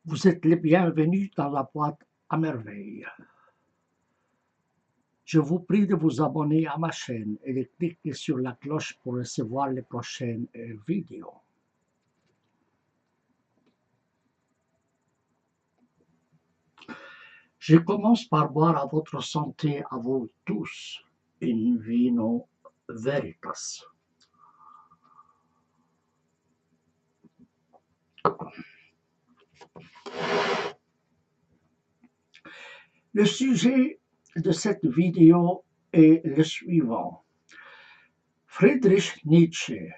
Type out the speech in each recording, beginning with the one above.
Vous êtes les bienvenus dans la boîte à merveille. Je vous prie de vous abonner à ma chaîne et de cliquer sur la cloche pour recevoir les prochaines vidéos. Je commence par boire à votre santé, à vous tous, in vino veritas. Le sujet de cette vidéo est le suivant. Friedrich Nietzsche,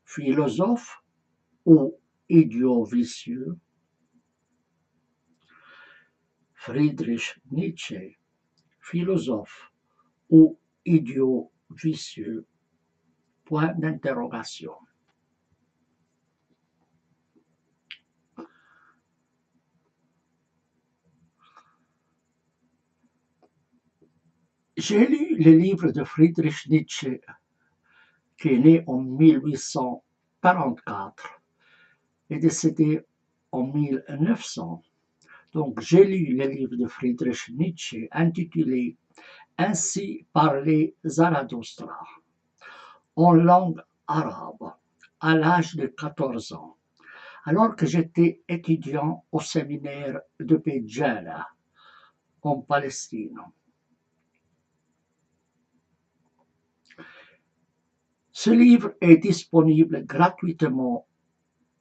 philosophe ou idiot vicieux? Friedrich Nietzsche, philosophe ou idiot vicieux? Point d'interrogation. J'ai lu les livres de Friedrich Nietzsche, qui est né en 1844 et décédé en 1900. Donc, j'ai lu les livres de Friedrich Nietzsche intitulés Ainsi parlait Zarathustra en langue arabe à l'âge de 14 ans, alors que j'étais étudiant au séminaire de Béjala en Palestine. Ce livre est disponible gratuitement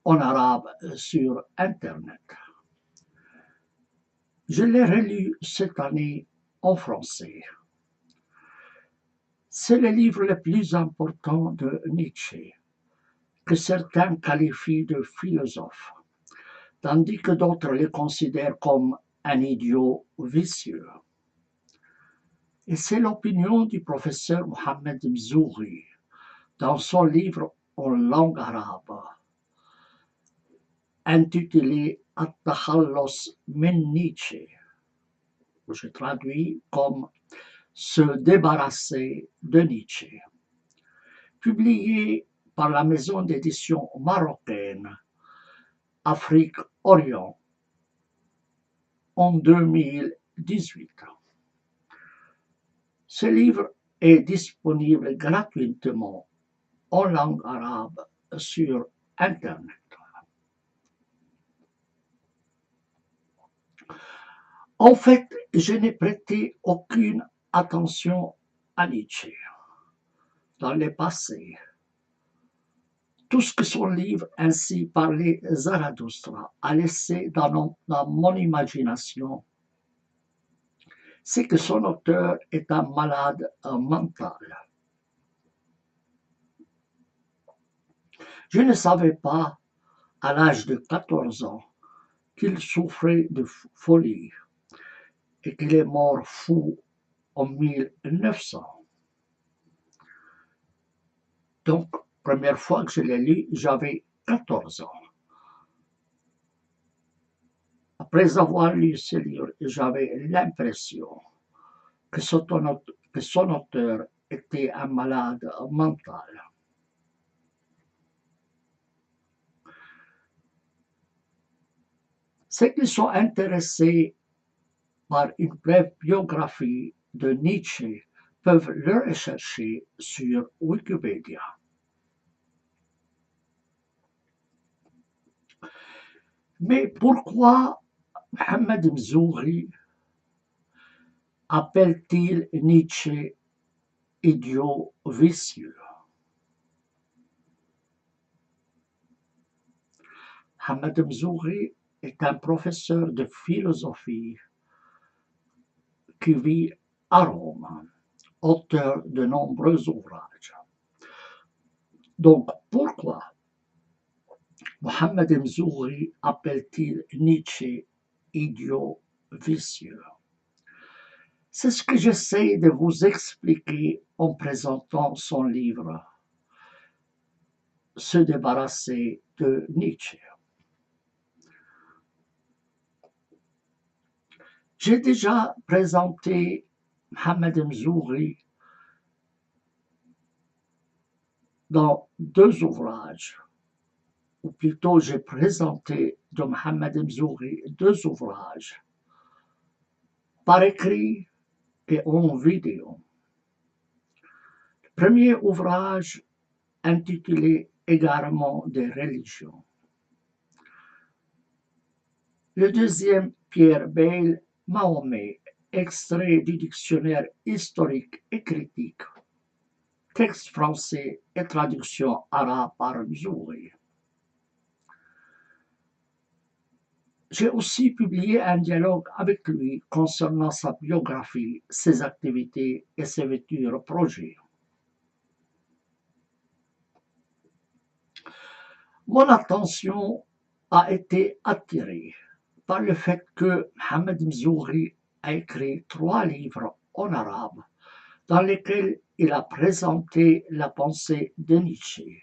en arabe sur Internet. Je l'ai relu cette année en français. C'est le livre le plus important de Nietzsche, que certains qualifient de philosophe, tandis que d'autres le considèrent comme un idiot vicieux. Et c'est l'opinion du professeur Mohamed Mzouri dans son livre en langue arabe, intitulé At-Takhallos min Nietzsche, que je traduis comme Se débarrasser de Nietzsche, publié par la maison d'édition marocaine Afrique-Orient en 2018. Ce livre est disponible gratuitement en langue arabe sur Internet. En fait, je n'ai prêté aucune attention à Nietzsche dans le passé. Tout ce que son livre Ainsi parlait Zarathustra a laissé dans mon imagination, c'est que son auteur est un malade mental. Je ne savais pas, à l'âge de 14 ans, qu'il souffrait de folie et qu'il est mort fou en 1900. Donc, première fois que je l'ai lu, j'avais 14 ans. Après avoir lu ce livre, j'avais l'impression que son auteur était un malade mental. Ceux qui sont intéressés par une brève biographie de Nietzsche peuvent le rechercher sur Wikipédia. Mais pourquoi Mohamed Mzouri appelle-t-il Nietzsche idiot vicieux? Mohamed Mzouri est un professeur de philosophie qui vit à Rome, auteur de nombreux ouvrages. Donc, pourquoi Mohamed Mzouri appelle-t-il Nietzsche idiot vicieux? C'est ce que j'essaie de vous expliquer en présentant son livre Se débarrasser de Nietzsche. J'ai déjà présenté Mohamed Mzouri dans deux ouvrages, ou plutôt j'ai présenté de Mohamed Mzouri 2 ouvrages, par écrit et en vidéo. Le premier ouvrage intitulé Égarement des religions. Le deuxième, Pierre Bayle, Mahomet, extrait du dictionnaire historique et critique, texte français et traduction arabe par Mzouri. J'ai aussi publié un dialogue avec lui concernant sa biographie, ses activités et ses futurs projets. Mon attention a été attirée par le fait que Mohamed Mzouri a écrit 3 livres en arabe dans lesquels il a présenté la pensée de Nietzsche.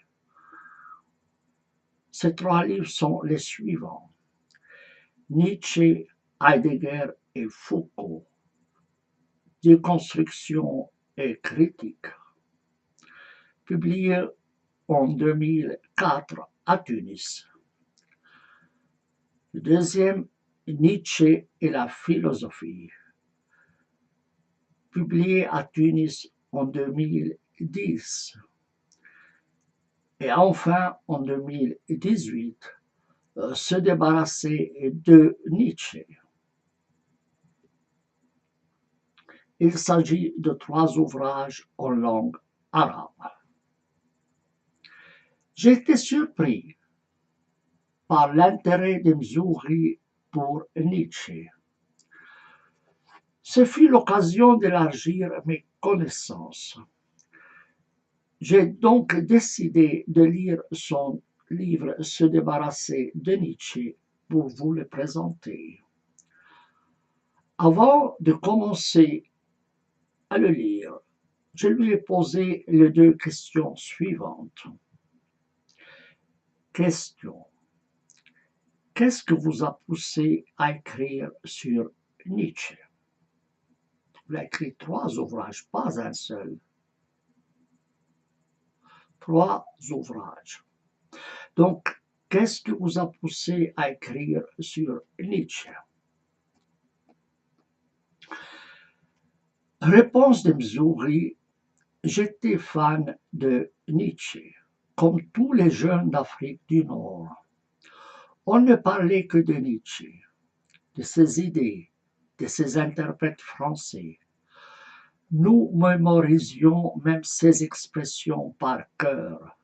Ces 3 livres sont les suivants: Nietzsche, Heidegger et Foucault, déconstruction et critique, publié en 2004 à Tunis. Le deuxième, Nietzsche et la philosophie, publié à Tunis en 2010. Et enfin, en 2018, Se débarrasser de Nietzsche. Il s'agit de 3 ouvrages en langue arabe. J'ai été surpris par l'intérêt de Mzouri pour Nietzsche. Ce fut l'occasion d'élargir mes connaissances. J'ai donc décidé de lire son livre Se débarrasser de Nietzsche pour vous le présenter. Avant de commencer à le lire, je lui ai posé les 2 questions suivantes. Question: qu'est-ce qui vous a poussé à écrire sur Nietzsche? Il a écrit 3 ouvrages, pas un seul. 3 ouvrages. Donc, qu'est-ce qui vous a poussé à écrire sur Nietzsche? Réponse de Mzouri: j'étais fan de Nietzsche, comme tous les jeunes d'Afrique du Nord. On ne parlait que de Nietzsche, de ses idées, de ses interprètes français. Nous mémorisions même ses expressions par cœur.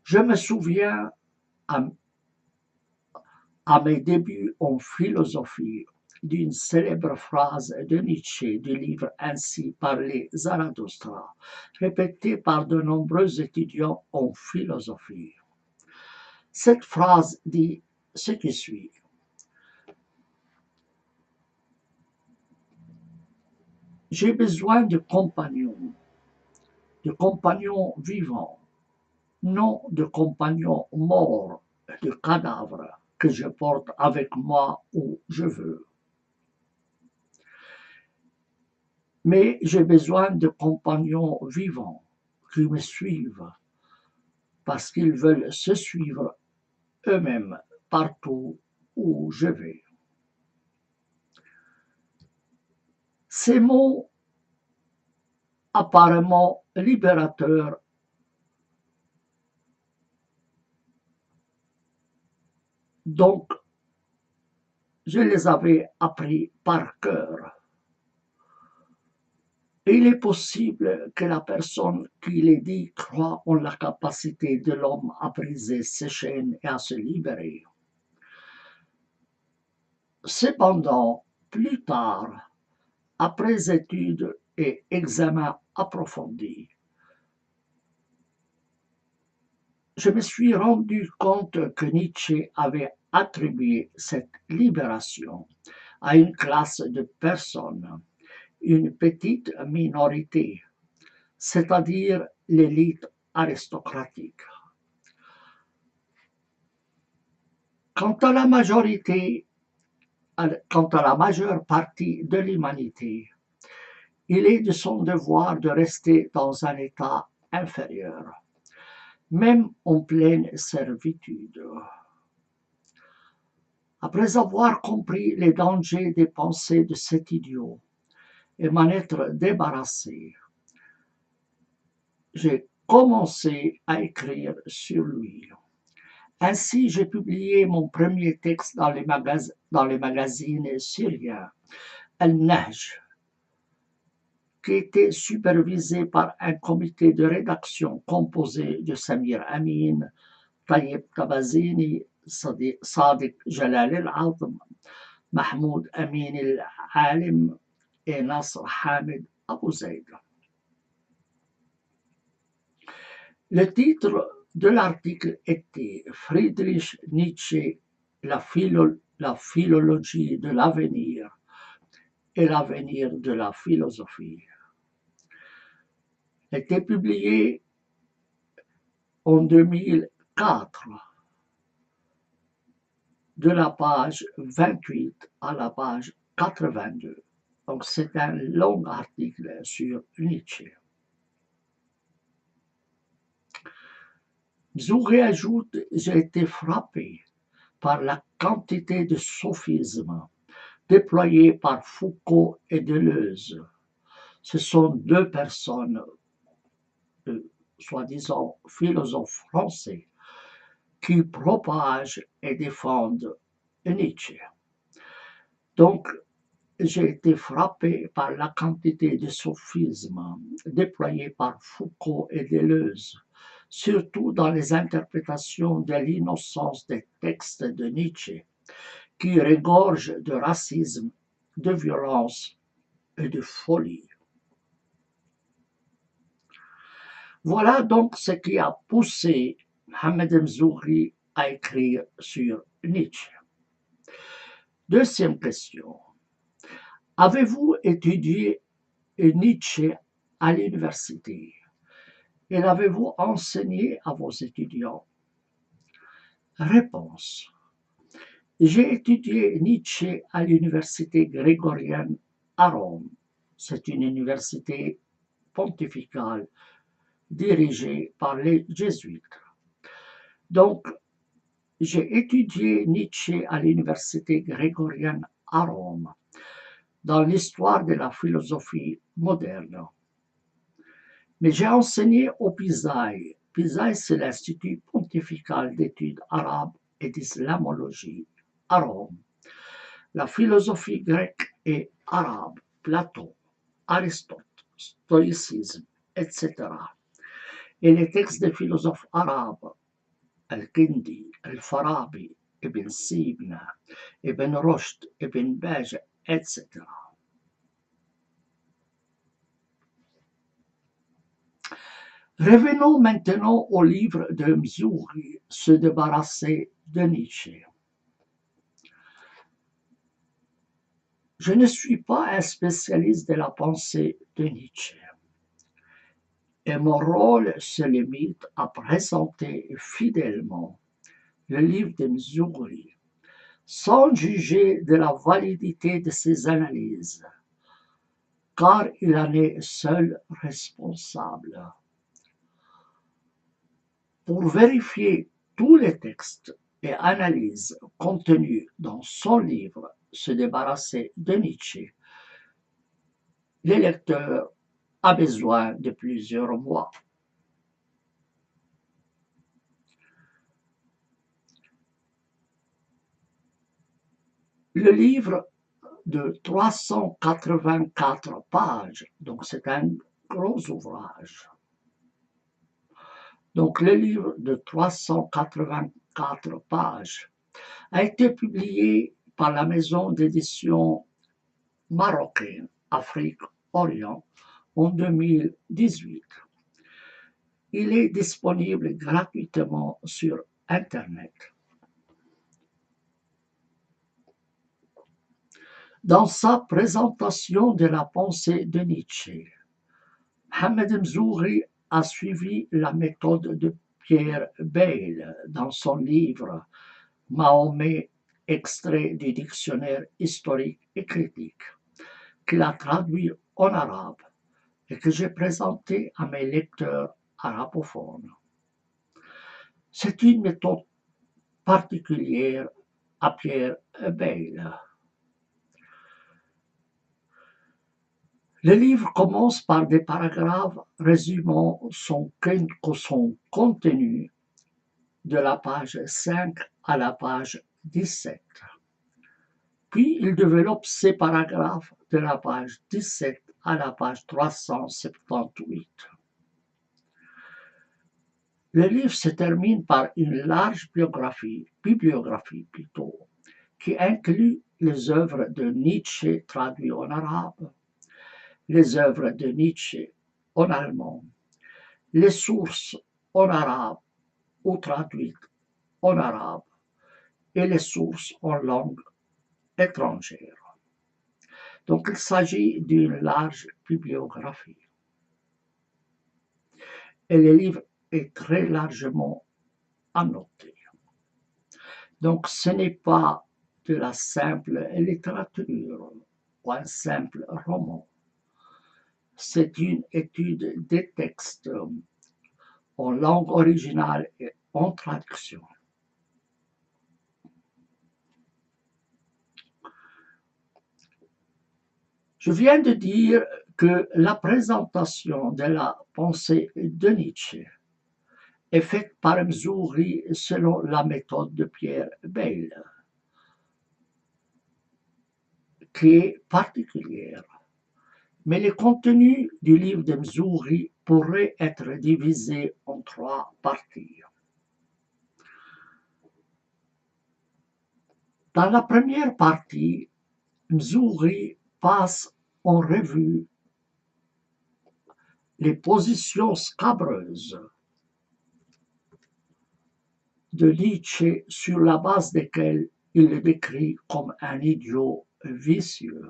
Je me souviens à mes débuts en philosophie d'une célèbre phrase de Nietzsche du livre Ainsi parlait Zarathustra, répétée par de nombreux étudiants en philosophie. Cette phrase dit ce qui suit: j'ai besoin de compagnons vivants, non de compagnons morts, de cadavres que je porte avec moi où je veux. Mais j'ai besoin de compagnons vivants qui me suivent parce qu'ils veulent se suivre eux-mêmes partout où je vais. Ces mots apparemment libérateurs donc je les avais appris par cœur. Il est possible que la personne qui les dit croit en la capacité de l'homme à briser ses chaînes et à se libérer. Cependant, plus tard, après études et examens approfondis, je me suis rendu compte que Nietzsche avait attribué cette libération à une classe de personnes, une petite minorité, c'est-à-dire l'élite aristocratique. Quant à la majeure partie de l'humanité, il est de son devoir de rester dans un état inférieur, même en pleine servitude. Après avoir compris les dangers des pensées de cet idiot et m'en être débarrassé, j'ai commencé à écrire sur lui. Ainsi, j'ai publié mon premier texte dans les magazines syriens, Al-Nahj, qui était supervisé par un comité de rédaction composé de Samir Amin, Tayyip Tabazini, Sadiq Jalal al-Azm, Mahmoud Amin al-Alim et Nasr Hamid Abu Zaid. Le titre de l'article était Friedrich Nietzsche, la philologie de l'avenir et l'avenir de la philosophie. Il était publié en 2004, de la page 28 à la page 82. Donc c'est un long article sur Nietzsche. Zouré ajoute: j'ai été frappé par la quantité de sophismes déployés par Foucault et Deleuze. Ce sont deux personnes, soi-disant philosophes français, qui propagent et défendent Nietzsche. Donc, j'ai été frappé par la quantité de sophismes déployés par Foucault et Deleuze, surtout dans les interprétations de l'innocence des textes de Nietzsche, qui regorgent de racisme, de violence et de folie. Voilà donc ce qui a poussé Mohamed Mzouri à écrire sur Nietzsche. Deuxième question. Avez-vous étudié Nietzsche à l'université et l'avez-vous enseigné à vos étudiants? Réponse. J'ai étudié Nietzsche à l'université grégorienne à Rome. C'est une université pontificale dirigée par les jésuites. Donc, j'ai étudié Nietzsche à l'université grégorienne à Rome, dans l'histoire de la philosophie moderne. Mais j'ai enseigné au Pisaï. Pisaï, c'est l'Institut pontifical d'études arabes et d'islamologie à Rome. La philosophie grecque et arabe, Platon, Aristote, stoïcisme, etc. Et les textes des philosophes arabes, Al-Kindi, Al-Farabi, Ibn Sina, Ibn Rushd, Ibn Baj, etc. Revenons maintenant au livre de Mzouri, Se débarrasser de Nietzsche. Je ne suis pas un spécialiste de la pensée de Nietzsche. Et mon rôle se limite à présenter fidèlement le livre de Mzouri, sans juger de la validité de ses analyses, car il en est seul responsable. Pour vérifier tous les textes et analyses contenus dans son livre Se débarrasser de Nietzsche, le lecteur a besoin de plusieurs mois. Le livre de 384 pages, donc c'est un gros ouvrage. Donc le livre de 384 pages a été publié par la maison d'édition marocaine Afrique-Orient en 2018. Il est disponible gratuitement sur Internet. Dans sa présentation de la pensée de Nietzsche, Mohamed Mzouri a suivi la méthode de Pierre Bayle dans son livre Mahomet, extrait du dictionnaire historique et critique, qu'il a traduit en arabe et que j'ai présenté à mes lecteurs arabophones. C'est une méthode particulière à Pierre Bayle. Le livre commence par des paragraphes résumant son contenu de la page 5 à la page 17. Puis il développe ces paragraphes de la page 17 à la page 378. Le livre se termine par une large bibliographie plutôt, qui inclut les œuvres de Nietzsche traduites en arabe, les œuvres de Nietzsche en allemand, les sources en arabe ou traduites en arabe et les sources en langue étrangère. Donc il s'agit d'une large bibliographie. Et le livre est très largement annoté. Donc ce n'est pas de la simple littérature ou un simple roman. C'est une étude des textes en langue originale et en traduction. Je viens de dire que la présentation de la pensée de Nietzsche est faite par Mzouri selon la méthode de Pierre Bayle, qui est particulière. Mais le contenu du livre de Mzouri pourrait être divisé en 3 parties. Dans la première partie, Mzouri passe en revue les positions scabreuses de Nietzsche sur la base desquelles il le décrit comme un idiot vicieux.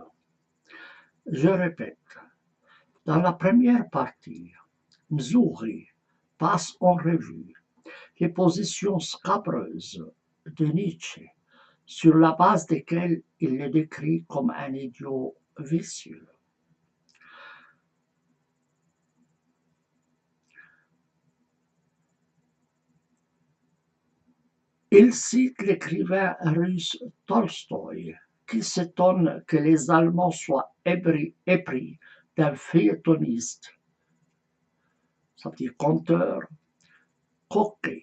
Je répète, dans la première partie, Mzouri passe en revue les positions scabreuses de Nietzsche sur la base desquelles il le décrit comme un idiot vicieux. Il cite l'écrivain russe Tolstoï, qui s'étonne que les Allemands soient épris d'un feuilletoniste, ça veut dire conteur, coquet,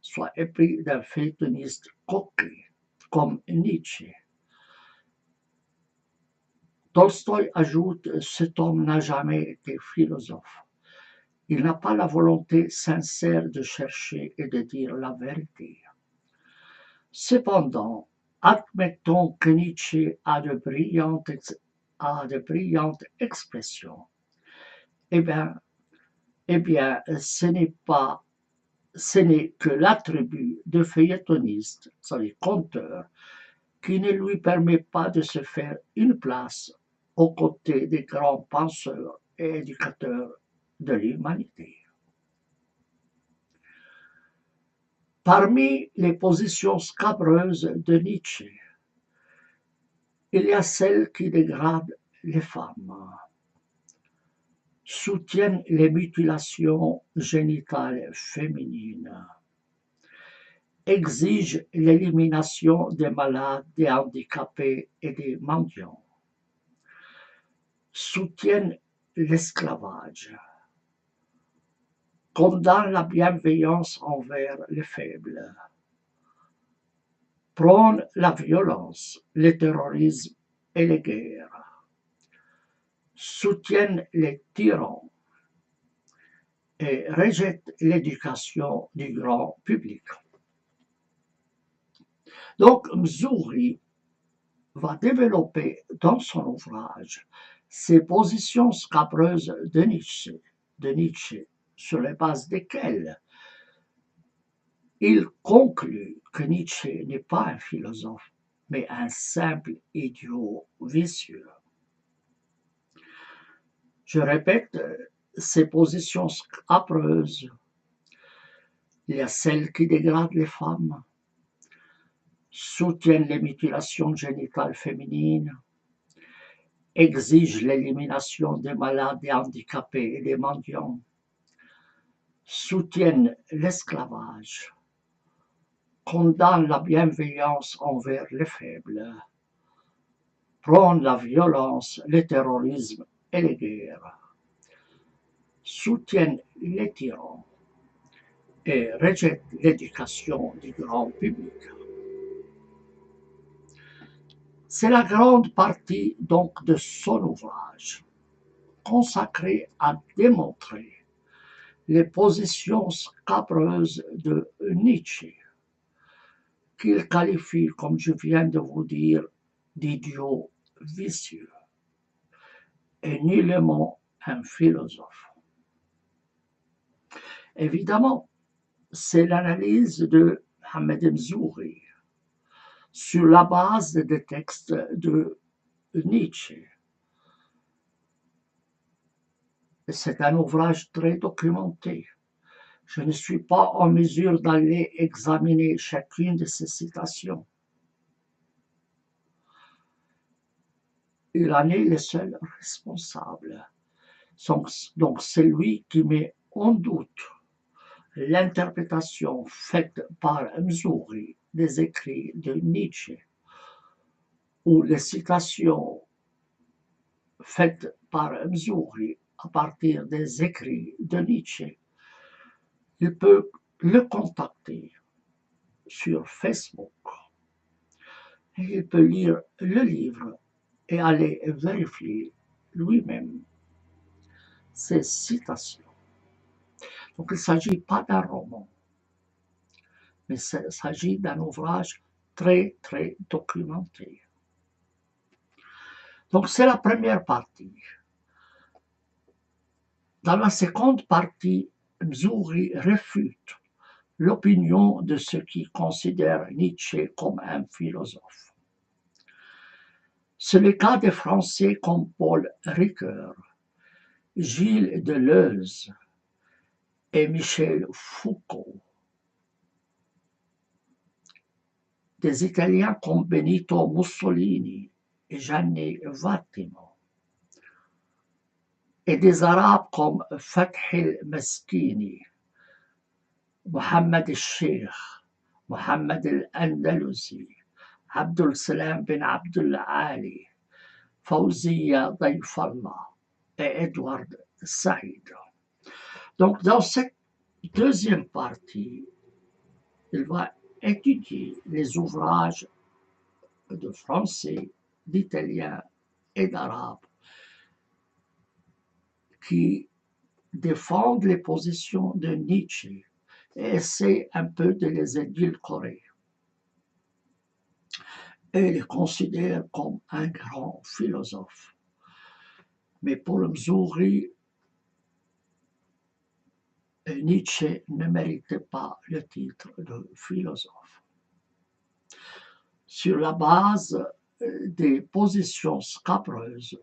soit épris d'un feuilletoniste coquet, comme Nietzsche. Tolstoï ajoute: cet homme n'a jamais été philosophe. Il n'a pas la volonté sincère de chercher et de dire la vérité. Cependant, admettons que Nietzsche a de brillantes expressions. Eh bien, ce n'est que l'attribut de feuilletoniste, c'est-à-dire conteur, qui ne lui permet pas de se faire une place aux côtés des grands penseurs et éducateurs de l'humanité. Parmi les positions scabreuses de Nietzsche, il y a celles qui dégradent les femmes, soutiennent les mutilations génitales féminines, exigent l'élimination des malades, des handicapés et des mendiants, soutiennent l'esclavage, condamnent la bienveillance envers les faibles, prônent la violence, le terrorisme et les guerres, soutiennent les tyrans et rejettent l'éducation du grand public. Donc Mzouri va développer dans son ouvrage ces positions scabreuses de Nietzsche, sur les bases desquelles il conclut que Nietzsche n'est pas un philosophe, mais un simple idiot vicieux. Je répète, ces positions scabreuses, il y a celles qui dégradent les femmes, soutiennent les mutilations génitales féminines, exigent l'élimination des malades, des handicapés et des mendiants, soutiennent l'esclavage, condamne la bienveillance envers les faibles, prône la violence, le terrorisme et les guerres, soutient les tyrans et rejette l'éducation du grand public. C'est la grande partie donc de son ouvrage, consacré à démontrer les positions scabreuses de Nietzsche, qu'il qualifie, comme je viens de vous dire, d'idiot vicieux et nullement un philosophe. Évidemment, c'est l'analyse de Mohamed Mzouri sur la base des textes de Nietzsche. C'est un ouvrage très documenté. Je ne suis pas en mesure d'aller examiner chacune de ces citations. Il en est le seul responsable. Donc c'est lui qui met en doute l'interprétation faite par Mzouri des écrits de Nietzsche ou les citations faites par Mzouri à partir des écrits de Nietzsche. Il peut le contacter sur Facebook et il peut lire le livre et aller vérifier lui-même ces citations. Donc il ne s'agit pas d'un roman, mais il s'agit d'un ouvrage très, très documenté. Donc c'est la première partie. Dans la seconde partie, Mzouri réfute l'opinion de ceux qui considèrent Nietzsche comme un philosophe. C'est le cas des Français comme Paul Ricoeur, Gilles Deleuze et Michel Foucault, des Italiens comme Benito Mussolini et Gianni Vattimo, et des Arabes comme Fath el-Maskini, Mohammed el-Sheikh, Mohammed el-Andalusi, Abdul Salam bin Abdul Ali, Fawziya Dayfallah et Edward Said. Donc dans cette deuxième partie, il va étudier les ouvrages de français, d'italien et d'arabe qui défendent les positions de Nietzsche et essaient un peu de les édulcorer et les considèrent comme un grand philosophe. Mais pour Mzouri, Nietzsche ne méritait pas le titre de philosophe. Sur la base des positions scabreuses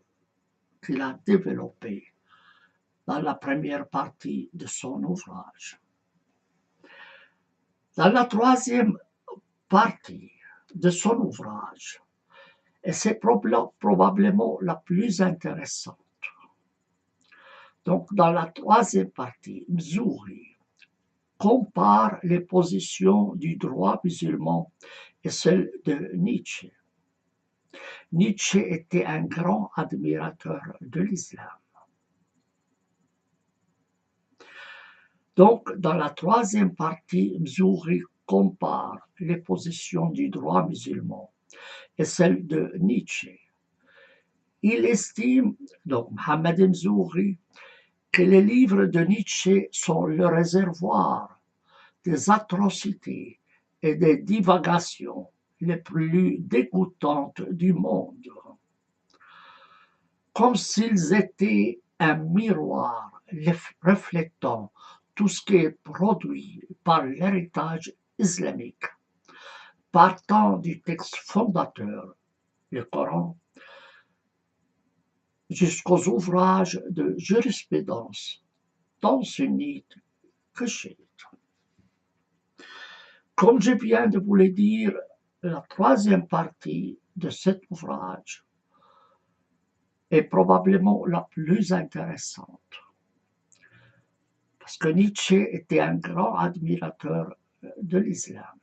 qu'il a développées dans la première partie de son ouvrage. Dans la troisième partie de son ouvrage, et c'est probablement la plus intéressante. Donc, dans la troisième partie, Mzouri compare les positions du droit musulman et celles de Nietzsche. Nietzsche était un grand admirateur de l'islam. Donc, dans la troisième partie, Mzouri compare les positions du droit musulman et celles de Nietzsche. Il estime, donc Mohamed Mzouri, que les livres de Nietzsche sont le réservoir des atrocités et des divagations les plus dégoûtantes du monde, comme s'ils étaient un miroir reflétant tout ce qui est produit par l'héritage islamique, partant du texte fondateur, le Coran, jusqu'aux ouvrages de jurisprudence, tant sunnites que chiites. Comme je viens de vous le dire, la troisième partie de cet ouvrage est probablement la plus intéressante, parce que Nietzsche était un grand admirateur de l'islam.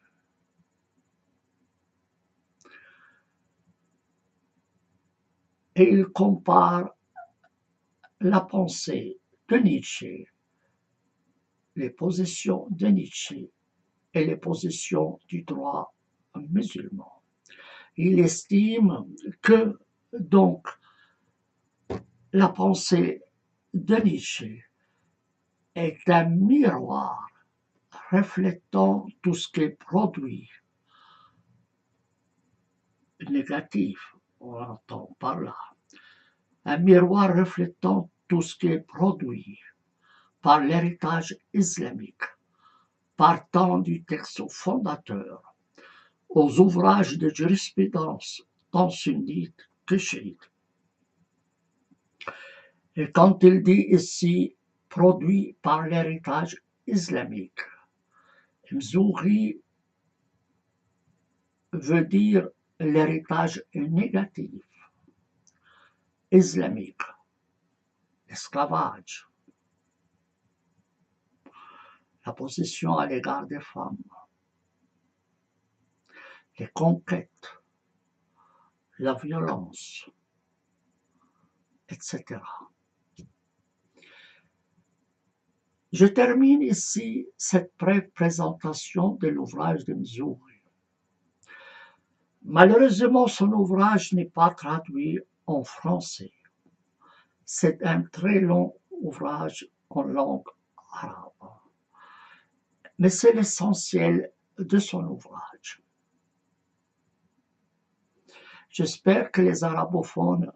et il compare la pensée de Nietzsche, les positions de Nietzsche et les positions du droit musulman. Il estime que donc la pensée de Nietzsche est un miroir reflétant tout ce qui est produit négatif, on entend par là, un miroir reflétant tout ce qui est produit par l'héritage islamique, partant du texte fondateur aux ouvrages de jurisprudence tant sunnite que chiite. Et quand il dit ici produit par l'héritage islamique, Mzouri veut dire l'héritage négatif, islamique, l'esclavage, la position à l'égard des femmes, les conquêtes, la violence, etc. Je termine ici cette présentation de l'ouvrage de Mzouri. Malheureusement, son ouvrage n'est pas traduit en français. C'est un très long ouvrage en langue arabe. Mais c'est l'essentiel de son ouvrage. J'espère que les arabophones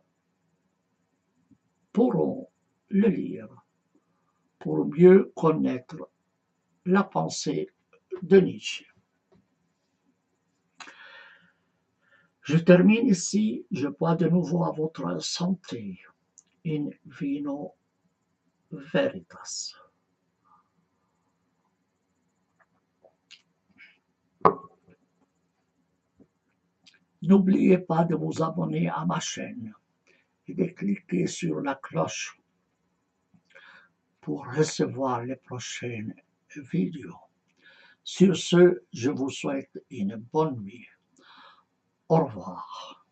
pourront le lire pour mieux connaître la pensée de Nietzsche. Je termine ici, je bois de nouveau à votre santé. In vino veritas. N'oubliez pas de vous abonner à ma chaîne et de cliquer sur la cloche pour recevoir les prochaines vidéos. Sur ce, je vous souhaite une bonne nuit. Au revoir.